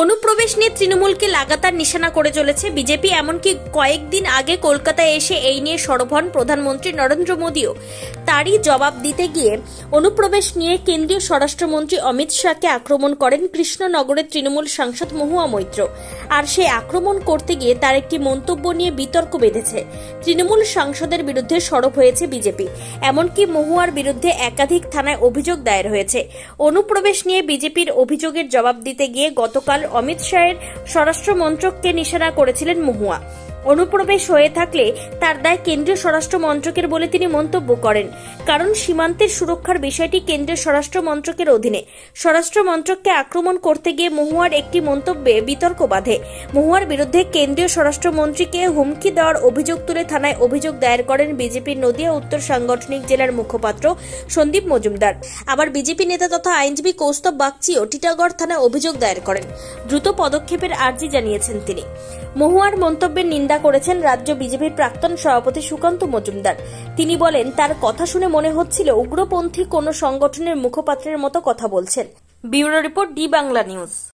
অনুপ্রবেশ নিয়ে তৃণমূলকে লাগাতার নিশানা করে চলেছে বিজেপি। এমনকি কয়েকদিন আগে কলকাতায় এসে এই নিয়ে সরব হন প্রধানমন্ত্রী নরেন্দ্র মোদীও। তারই জবাব দিতে গিয়ে অনুপ্রবেশ নিয়ে কেন্দ্রীয় স্বরাষ্ট্রমন্ত্রী অমিত শাহকে আক্রমণ করেন কৃষ্ণনগরের তৃণমূল সাংসদ মহুয়া মৈত্র। আর সেই আক্রমণ করতে গিয়ে তার একটি মন্তব্য নিয়ে বিতর্ক বেঁধেছে। তৃণমূল সাংসদের বিরুদ্ধে সরব হয়েছে বিজেপি। এমনকি মহুয়ার বিরুদ্ধে একাধিক থানায় অভিযোগ দায়ের হয়েছে। অনুপ্রবেশ নিয়ে বিজেপির অভিযোগের জবাব দিতে গিয়ে গতকাল অমিত শাহের স্বরাষ্ট্র মন্ত্রককে নিশানা করেছিলেন মহুয়া। অনুপ্রবেশ হয়ে থাকলে তার দায় কেন্দ্রীয় স্বরাষ্ট্র মন্ত্রকের বলে তিনি মন্তব্য করেন। কারণ সীমান্তের সুরক্ষার বিষয়টি কেন্দ্রীয় স্বরাষ্ট্র মন্ত্রকের অধীনে। স্বরাষ্ট্র মন্ত্রককে আক্রমণ করতে গিয়ে মহুয়ার একটি মন্তব্যে বিতর্ক বাধে। মহুয়ার বিরুদ্ধে কেন্দ্রীয় স্বরাষ্ট্রমন্ত্রীকে হুমকি দেওয়ার অভিযোগ তুলে থানায় অভিযোগ দায়ের করেন বিজেপির নদিয়া উত্তর সাংগঠনিক জেলার মুখপাত্র সন্দীপ মজুমদার। আবার বিজেপি নেতা তথা আইনজীবী কৌস্তব বাগচিও টিটাগড় থানায় অভিযোগ দায়ের করেন। দ্রুত পদক্ষেপের আর্জি জানিয়েছেন তিনি। মহুয়ার মন্তব্যের নিন্দা করেছেন রাজ্য বিজেপির প্রাক্তন সভাপতি সুকান্ত মজুমদার। তিনি বলেন, তার কথা শুনে মনে হচ্ছিল উগ্রপন্থী কোনো সংগঠনের মুখপাত্রের মতো কথা বলছেন। Bureau report, D Bangla news.